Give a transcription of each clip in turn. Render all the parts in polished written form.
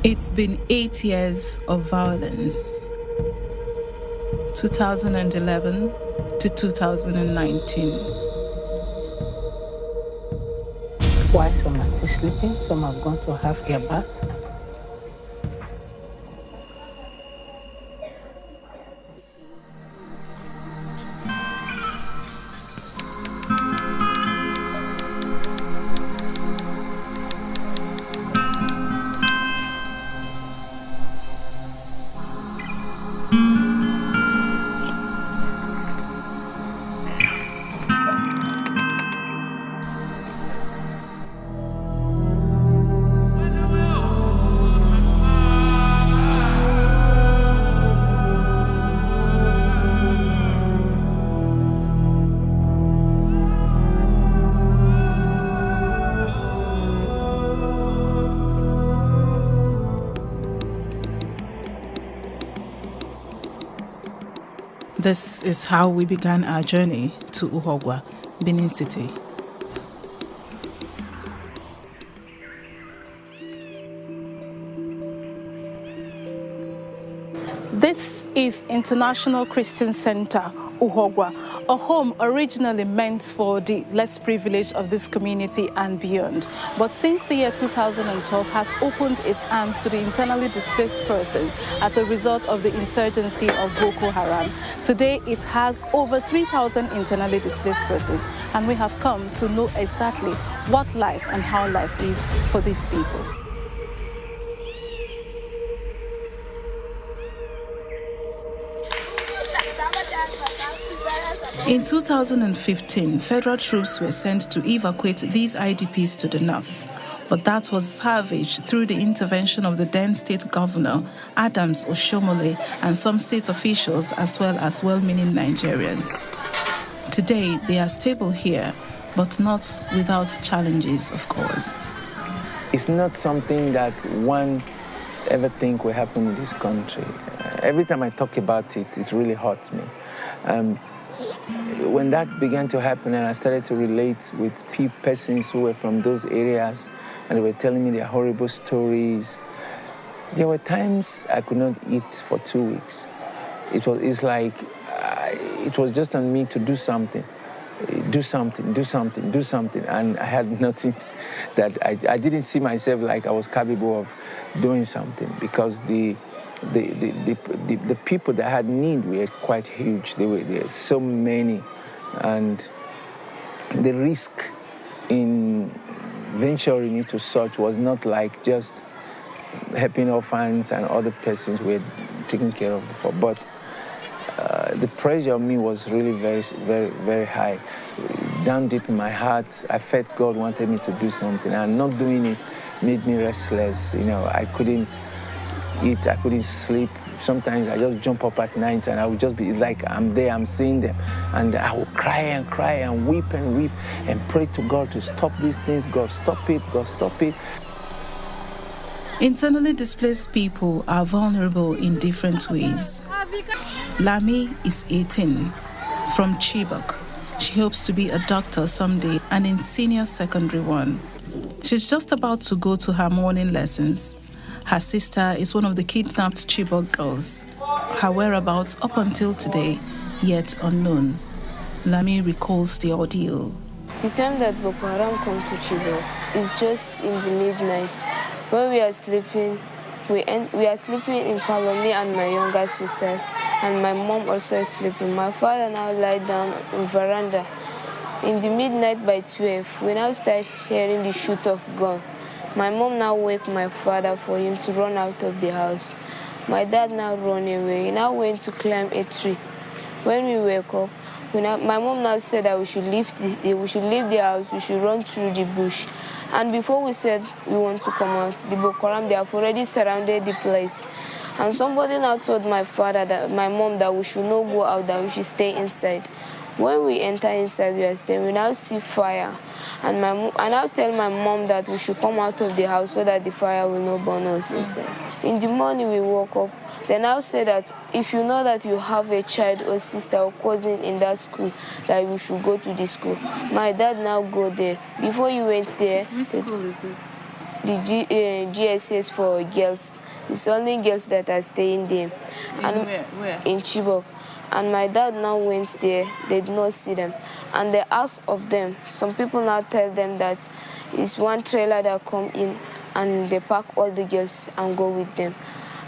It's been 8 years of violence, 2011 to 2019. Why some are still sleeping, some have gone to have their bath. This is how we began our journey to Uhogwa, Benin City. This is International Christian Center, Uhogwa, a home originally meant for the less privileged of this community and beyond. But since the year 2012 has opened its arms to the internally displaced persons as a result of the insurgency of Boko Haram. Today it has over 3,000 internally displaced persons, and we have come to know exactly what life and how life is for these people. In 2015, federal troops were sent to evacuate these IDPs to the north, but that was salvaged through the intervention of the then state governor, Adams Oshomole, and some state officials as well as well-meaning Nigerians. Today, they are stable here, but not without challenges, of course. It's not something that one ever think will happen in this country. Every time I talk about it, it really hurts me. When that began to happen and I started to relate with persons who were from those areas and they were telling me their horrible stories, there were times I could not eat for 2 weeks. It was just on me to do something, and I had nothing that I didn't see myself like I was capable of doing something, because the people that had need were quite huge. There were so many, and the risk in venturing into such was not like just helping orphans and other persons we were taking care of before, but the pressure on me was really very, very, very high. Down deep in my heart, I felt God wanted me to do something, and not doing it made me restless. I couldn't eat, I couldn't sleep. Sometimes I just jump up at night and I would just be like, I'm there, I'm seeing them. And I would cry and weep and pray to God to stop these things. God, stop it, God, stop it. Internally displaced people are vulnerable in different ways. Lami is 18, from Chibok. She hopes to be a doctor someday and in senior secondary 1. She's just about to go to her morning lessons. Her sister is one of the kidnapped Chibok girls. Her whereabouts up until today, yet unknown. Lami recalls the ordeal. The time that Boko Haram come to Chibok is just in the midnight. When we are sleeping, we are sleeping in parlor, me and my younger sisters, and my mom also is sleeping. My father now lie down in veranda. In the midnight by 12, we now start hearing the shoot of gun. My mom now wake my father for him to run out of the house. My dad now run away. He now went to climb a tree. When we wake up, my mom now said that we should leave the house, we should run through the bush. And before we said we want to come out, the Boko Haram, they have already surrounded the place. And somebody now told my mom that we should not go out, that we should stay inside. When we enter inside, we are staying, we now see fire. And I now tell my mom that we should come out of the house so that the fire will not burn us inside. In the morning, we woke up. They now say that if you know that you have a child or sister or cousin in that school, that you should go to the school. My dad now go there. Before he went there... Which school is this? GSS for girls. It's only girls that are staying there. And where? In Chibok. And my dad now went there. They did not see them. And they asked of them. Some people now tell them that it's one trailer that come in and they pack all the girls and go with them.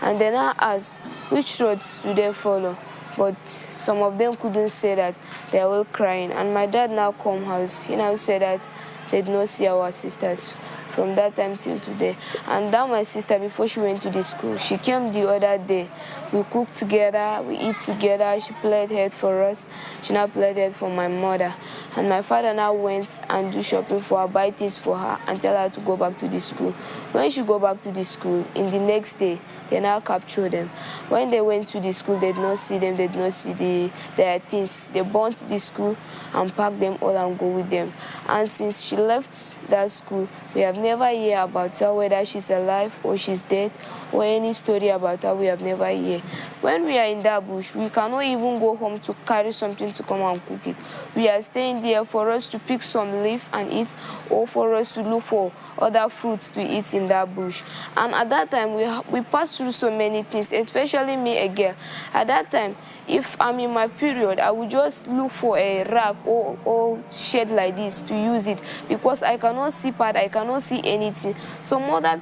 And then I asked, which roads do they follow? But some of them couldn't say that. They are all crying. And my dad now come house. He now said that they did not see our sisters from that time till today. And that my sister, before she went to the school, she came the other day. We cooked together, we eat together. She played head for us. She now played head for my mother. And my father now went and do shopping for her, buy things for her, and tell her to go back to the school. When she go back to the school, in the next day, they now capture them. When they went to the school, they did not see them, they did not see their things. They burnt the school and packed them all and go with them. And since she left that school, we have never heard about her, whether she's alive or she's dead, or any story about her, we have never heard. When we are in that bush, we cannot even go home to carry something to come and cook it. We are staying there for us to pick some leaf and eat, or for us to look for other fruits to eat in that bush. And at that time, we passed through so many things, especially me, a girl. At that time, if I'm in my period, I would just look for a rag or shed like this to use it, because I cannot see pad, I cannot see anything. Some other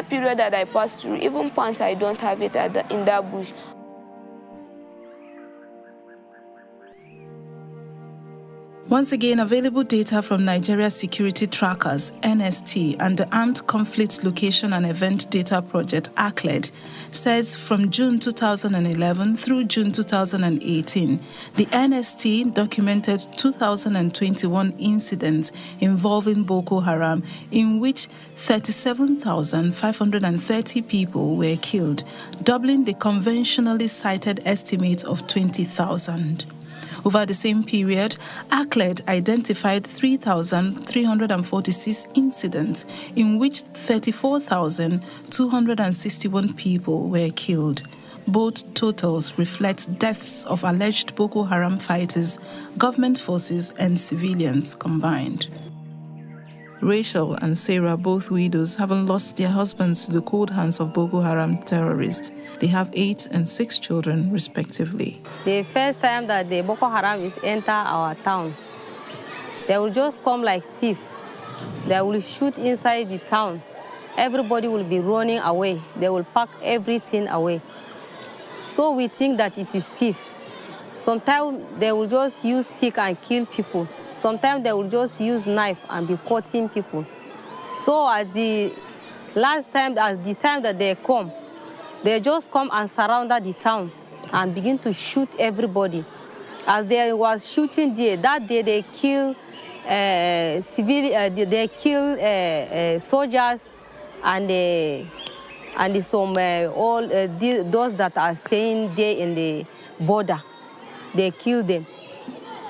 period that I passed through, even pants, I don't have it in that bush. Once again, available data from Nigeria Security Trackers, NST, and the Armed Conflict Location and Event Data Project, ACLED, says from June 2011 through June 2018, the NST documented 2,021 incidents involving Boko Haram, in which 37,530 people were killed, doubling the conventionally cited estimate of 20,000. Over the same period, ACLED identified 3,346 incidents in which 34,261 people were killed. Both totals reflect deaths of alleged Boko Haram fighters, government forces, and civilians combined. Rachel and Sarah, both widows, having lost their husbands to the cold hands of Boko Haram terrorists. They have 8 and 6 children, respectively. The first time that the Boko Haram is enter our town, they will just come like thief. They will shoot inside the town. Everybody will be running away. They will pack everything away. So we think that it is thief. Sometimes they will just use stick and kill people. Sometimes they will just use knife and be cutting people. So at the last time, at the time that they come, they just come and surround the town and begin to shoot everybody. As they was shooting there, that day they kill soldiers and some those that are staying there in the border. They kill them.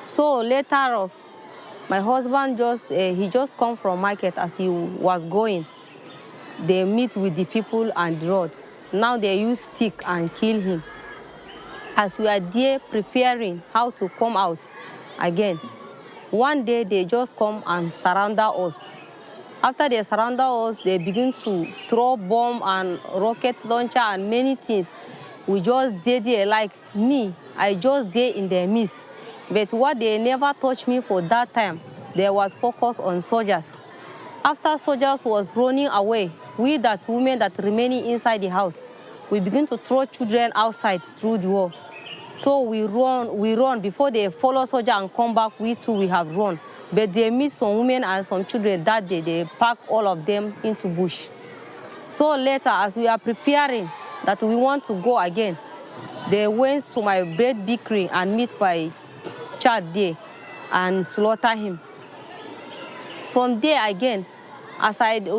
So later on, my husband he just come from market as he was going. They meet with the people and road. Now they use stick and kill him. As we are there preparing how to come out again, one day they just come and surround us. After they surround us, they begin to throw bomb and rocket launcher and many things. We just did there, like me, I just did in their midst. But what they never touched me for that time, there was focus on soldiers. After soldiers was running away, we that women that remaining inside the house, we begin to throw children outside through the wall. So we run before they follow soldier and come back, we too, we have run. But they meet some women and some children that day, they pack all of them into bush. So later, as we are preparing that we want to go again, they went to my bread bakery and meet my child there and slaughter him. From there again,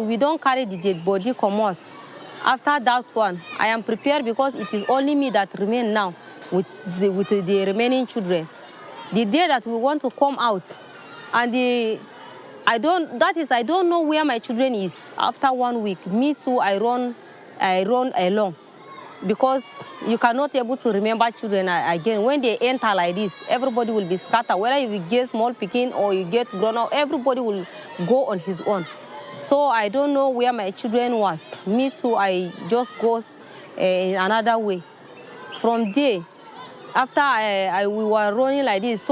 we don't carry the dead body come out. After that one, I am prepared because it is only me that remain now with the remaining children. The day that we want to come out, and I don't know where my children is. After 1 week, me too, I run along. Because you cannot able to remember children again. When they enter like this, everybody will be scattered. Whether you get small picking or you get grown up, everybody will go on his own. So I don't know where my children was. Me too, I just goes in another way. From there, after we were running like this,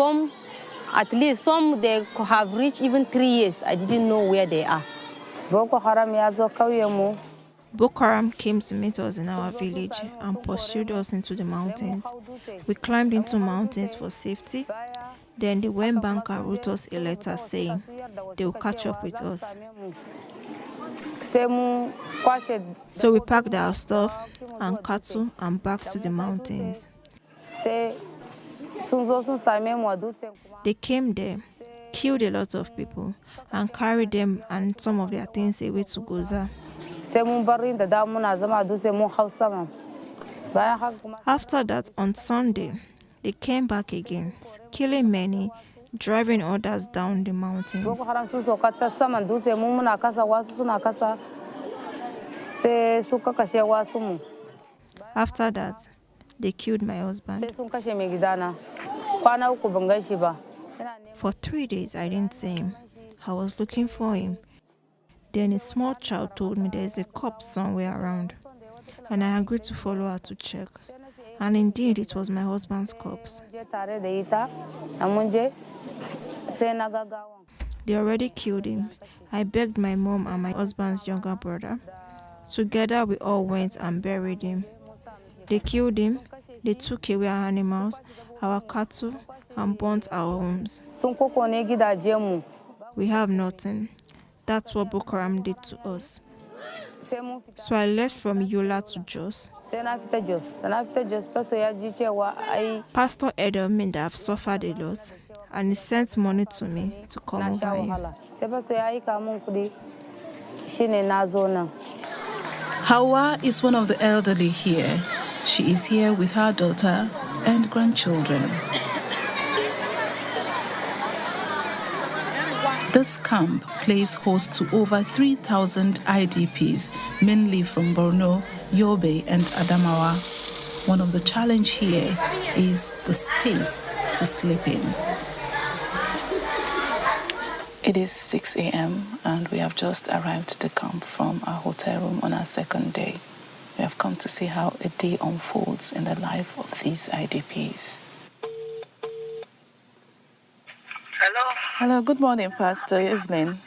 at least some they have reached even 3 years. I didn't know where they are. Boko Haram came to meet us in our village and pursued us into the mountains. We climbed into mountains for safety. Then they went back and wrote us a letter saying they will catch up with us. So we packed our stuff and cattle and back to the mountains. They came there, killed a lot of people, and carried them and some of their things away to Goza. After that, on Sunday, they came back again, killing many, driving others down the mountains. After that, they killed my husband. For 3 days, I didn't see him. I was looking for him. Then a small child told me there is a corpse somewhere around, and I agreed to follow her to check. And indeed, it was my husband's corpse. They already killed him. I begged my mom and my husband's younger brother. Together, we all went and buried him. They killed him. They took away our animals, our cattle, and burnt our homes. We have nothing. That's what Boko Haram did to us. So I left from Yola to Jos. Pastor Edel meant that I've suffered a lot, and he sent money to me to come over here. Hawa is one of the elderly here. She is here with her daughter and grandchildren. This camp plays host to over 3,000 IDPs, mainly from Borno, Yobe, and Adamawa. One of the challenges here is the space to sleep in. It is 6 a.m. and we have just arrived at the camp from our hotel room on our second day. We have come to see how a day unfolds in the life of these IDPs. Hello. Hello, good morning, Pastor. Evening.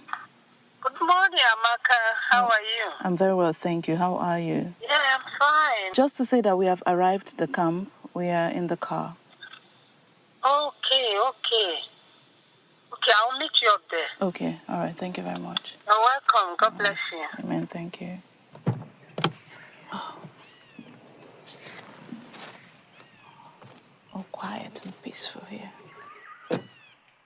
Good morning, Amaka. How are you? I'm very well, thank you. How are you? Yeah, I'm fine. Just to say that we have arrived at the camp. We are in the car. Okay. Okay, I'll meet you up there. Okay, all right. Thank you very much. You're welcome. God bless you. Amen. Thank you. Oh, quiet and peaceful here.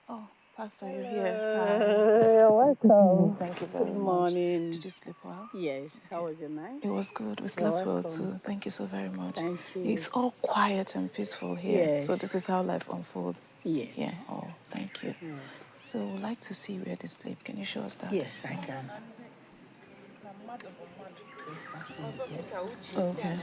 Oh, Pastor, you're here. You're welcome. Thank you very much. Good morning. Did you sleep well? Yes. How was your night? It was good. We slept well too. Thank you so very much. Thank you. It's all quiet and peaceful here. Yes. So this is how life unfolds. Yes. Yeah. Oh, thank you. Yes. So we'd like to see where they sleep. Can you show us that? Yes, I can. Okay.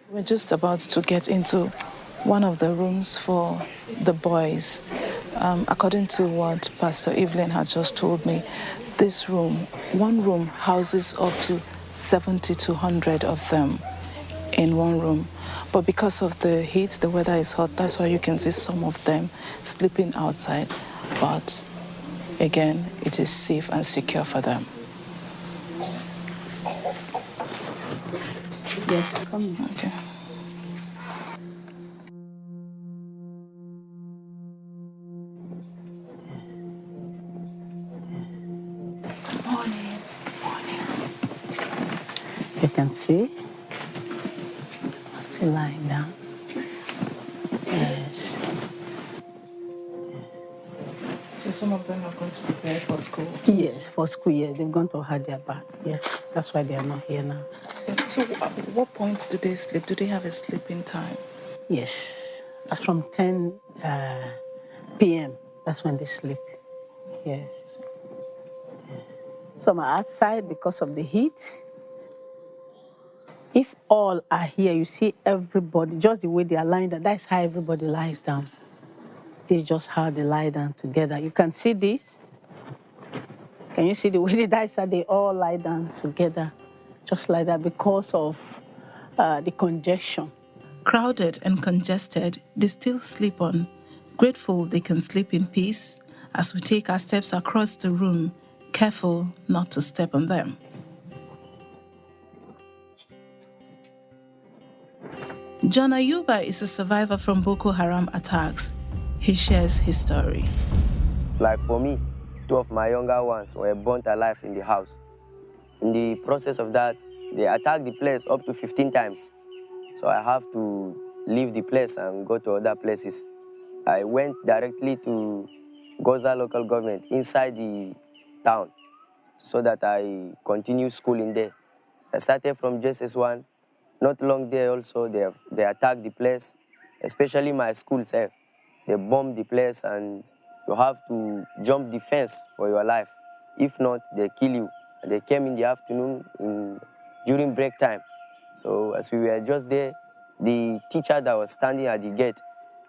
We're just about to get into one of the rooms for the boys. According to what Pastor Evelyn had just told me, this room, one room houses up to 70 to 100 of them in one room. But because of the heat, the weather is hot, that's why you can see some of them sleeping outside. But again, it is safe and secure for them. Yes, come on. Okay. Good morning. You can see. I'm still lying down. Yes. So some of them are going to prepare for school? Yes, for school, yes. They've gone to have their bath. Yes, that's why they are not here now. So at what point do they sleep? Do they have a sleeping time? Yes. That's from 10 p.m. That's when they sleep. Yes. Some are outside because of the heat. If all are here, you see everybody, just the way they are lying down, that's how everybody lies down. This is just how they lie down together. You can see this. Can you see the way they all lie down together, just like that, because of the congestion. Crowded and congested, they still sleep on, grateful they can sleep in peace as we take our steps across the room, careful not to step on them. John Ayuba is a survivor from Boko Haram attacks. He shares his story. Like for me, 2 of my younger ones were burnt alive in the house. In the process of that, they attacked the place up to 15 times. So I have to leave the place and go to other places. I went directly to Goza local government inside the town so that I continue schooling there. I started from JSS1. Not long there also, they attacked the place, especially my school self. They bombed the place and you have to jump the fence for your life. If not, they kill you. And they came in the afternoon during break time. So as we were just there, the teacher that was standing at the gate,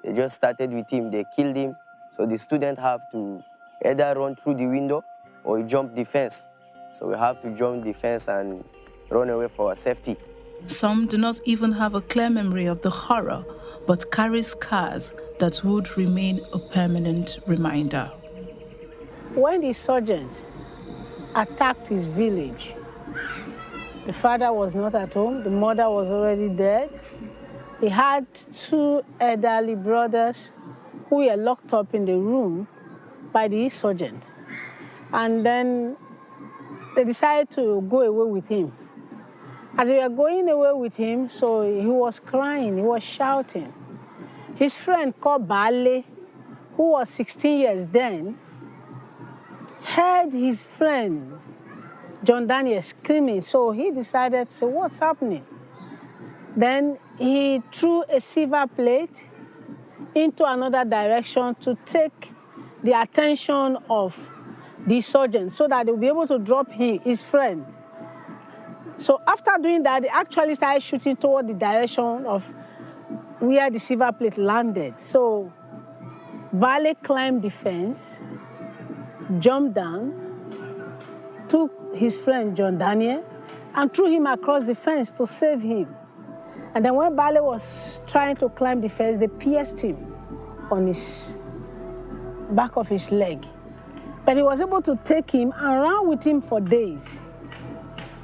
they just started with him, they killed him. So the student have to either run through the window or jump the fence. So we have to jump the fence and run away for our safety. Some do not even have a clear memory of the horror, but carry scars that would remain a permanent reminder. When the insurgents attacked his village, the father was not at home, the mother was already dead. He had 2 elderly brothers who were locked up in the room by the insurgents. And then they decided to go away with him. As they were going away with him, so he was crying, he was shouting. His friend called Bale, who was 16 years then, heard his friend, John Daniel, screaming. So he decided to say, what's happening? Then he threw a silver plate into another direction to take the attention of the insurgents so that they'll be able to drop his friend. So after doing that, they actually started shooting toward the direction of where the silver plate landed. So Vale climbed the fence, jumped down, took his friend John Daniel, and threw him across the fence to save him. And then when Vale was trying to climb the fence, they pierced him on his back of his leg. But he was able to take him and run with him for days.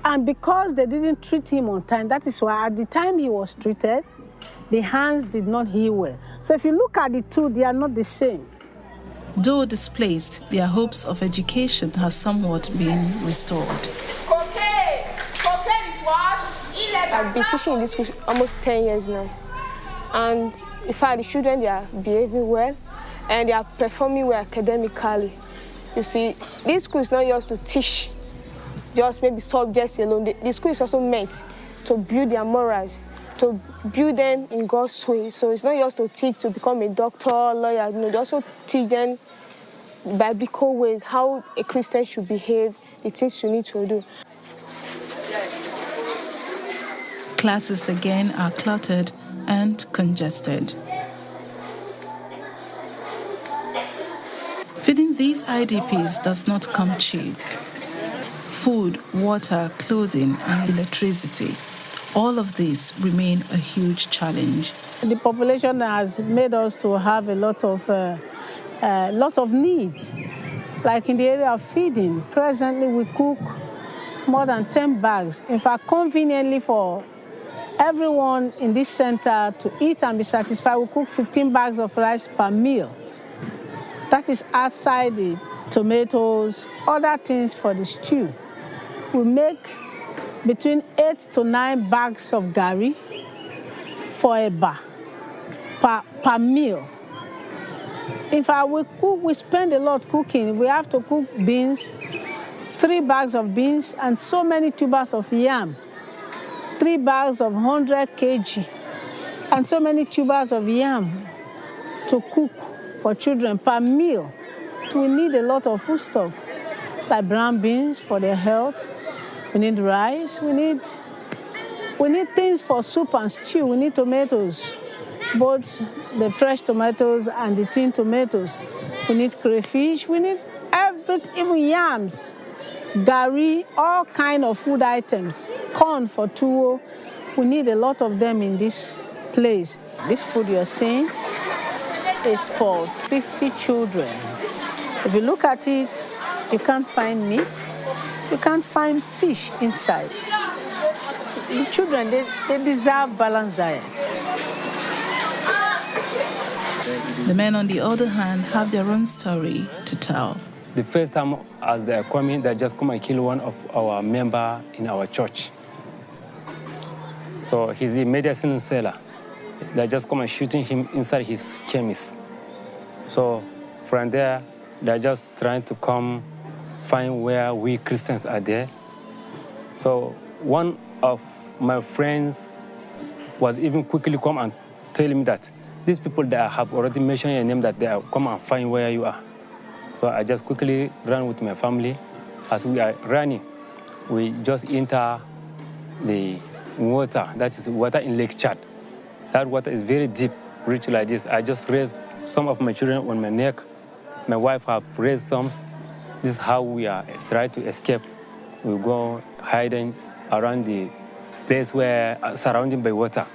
And because they didn't treat him on time, that is why at the time he was treated, the hands did not heal well. So if you look at the two, they are not the same. Though displaced, their hopes of education has somewhat been restored. Cocaine is what? I've been teaching in this school almost 10 years now. And in fact, the children, they are behaving well and they are performing well academically. You see, this school is not just to teach just maybe subjects alone. The school is also meant to build their morals, to build them in God's way. So it's not just to teach to become a doctor, lawyer. No, they also teach them biblical ways, how a Christian should behave, the things you need to do. Classes again are cluttered and congested. Feeding these IDPs does not come cheap. Food, water, clothing, and electricity, all of these remain a huge challenge. The population has made us to have a lot of needs. Like in the area of feeding, presently we cook more than 10 bags. In fact, conveniently for everyone in this center to eat and be satisfied, we cook 15 bags of rice per meal. That is outside the tomatoes, other things for the stew. We make between 8 to 9 bags of gari for a bar per meal. In fact, we spend a lot cooking. We have to cook beans, 3 bags of beans, and so many tubers of yam, 3 bags of 100 kg, and so many tubers of yam to cook for children per meal. We need a lot of foodstuff, like brown beans for their health. We need rice, we need We need things for soup and stew. We need tomatoes, both the fresh tomatoes and the tin tomatoes. We need crayfish. We need everything, even yams, gari, all kind of food items, corn for tuwo. We need a lot of them in this place. This food you're seeing is for 50 children. If you look at it, you can't find meat, you can't find fish inside. The children, they deserve balanced diet. The men, on the other hand, have their own story to tell. The first time as they are coming, they just come and kill one of our member in our church. So he's a medicine seller. They just come and shooting him inside his chemist. So from there, they're just trying to come find where we Christians are there. So one of my friends was even quickly come and tell me that these people that have already mentioned your name, that they are come and find where you are. So I just quickly ran with my family. As we are running, we just enter the water, that is water in Lake Chad. That water is very deep, rich like this. I just raised some of my children on my neck. My wife have raised some. This is how we are trying to escape. We go hiding around the place where surrounded by water.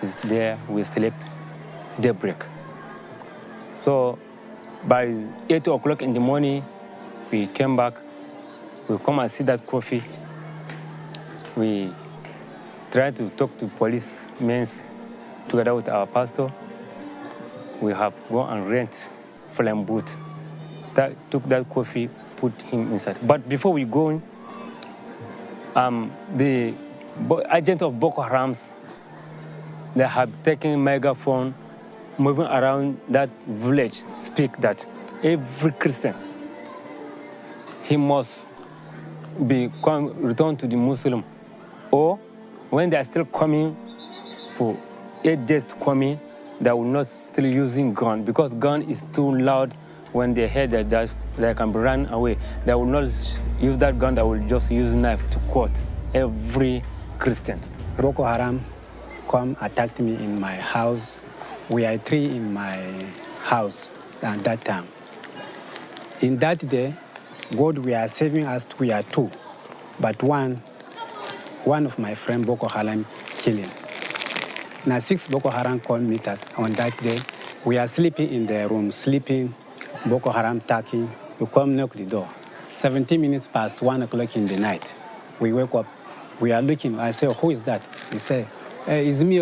Is there we slept daybreak. So by 8 o'clock in the morning, we came back. We come and see that coffee. We tried to talk to policemen together with our pastor. We have gone and rent flame boot. That took that coffee, put him inside. But before we go, the agent of Boko Haram, they have taken megaphone, moving around that village, speak that every Christian, he must return to the Muslim. Or when they are still coming for 8 days to come in, they will not still using gun, because gun is too loud. When they hear that they can run away, they will not use that gun, they will just use knife to cut every Christian. Boko Haram come attacked me in my house. We are 3 in my house at that time. In that day, God, we are saving us, we are 2. But one of my friend Boko Haram killing. Now 6 Boko Haram come meet us on that day. We are sleeping in the room, sleeping, Boko Haram attacking. We come knock the door. 17 minutes past 1 o'clock in the night. We wake up. We are looking. I say, who is that? He say, it's me.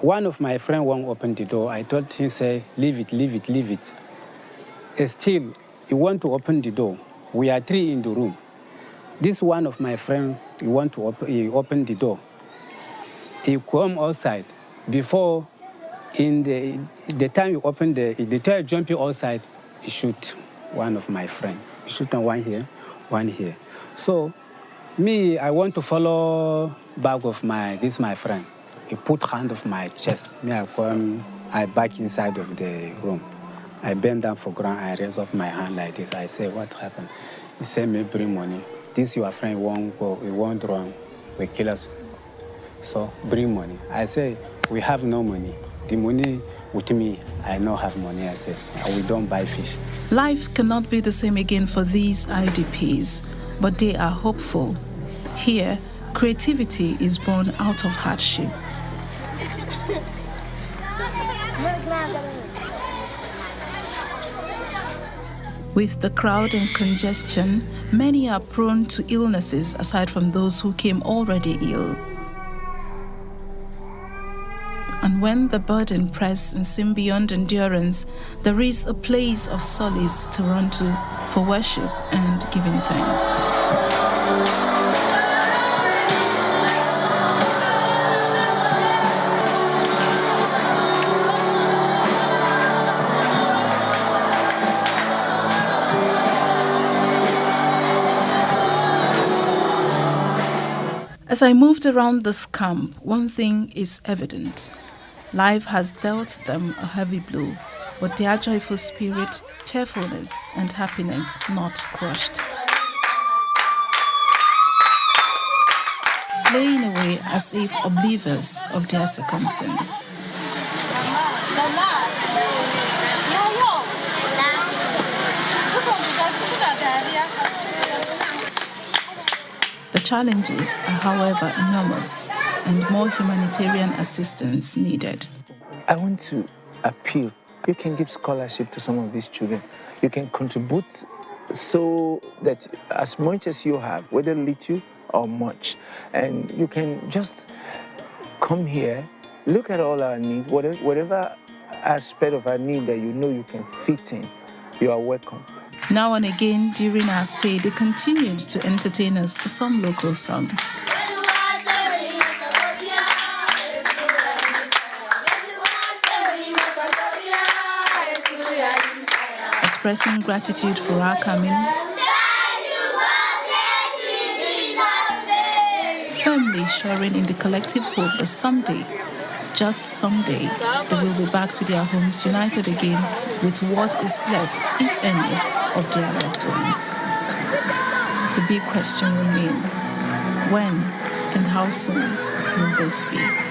One of my friends won't open the door. I told him, say, leave it, leave it, leave it. Still, he want to open the door. We are 3 in the room. This one of my friends, he want to open the door. He come outside. Before, in the time he opened the time jumping outside, he shoot one of my friends. He shoot one here, one here. So, me, I want to follow back of my friend. He put hand of my chest. Me, I back inside of the room. I bend down for ground. I raise up my hand like this. I say, what happened? He said, me bring money. This your friend won't go. He won't run. We kill us. So bring money. I say, we have no money. The money with me, I don't have money. I said, we don't buy fish. Life cannot be the same again for these IDPs, but they are hopeful. Here, creativity is born out of hardship. With the crowd and congestion, many are prone to illnesses aside from those who came already ill. And when the burden press and seem beyond endurance, there is a place of solace to run to for worship and giving thanks. As I moved around this camp, one thing is evident. Life has dealt them a heavy blow, but their joyful spirit, cheerfulness, and happiness not crushed. playing away as if oblivious of their circumstance. The challenges are, however, enormous and more humanitarian assistance needed. I want to appeal. You can give scholarship to some of these children. You can contribute so that as much as you have, whether little or much, and you can just come here, look at all our needs, whatever aspect of our need that you know you can fit in, you are welcome. Now and again during our stay, they continued to entertain us to some local songs. Expressing gratitude for our coming, firmly sharing in the collective hope that someday, just someday, they will be back to their homes united again with what is left, if any, of their loved ones. The big question remains: when and how soon will this be?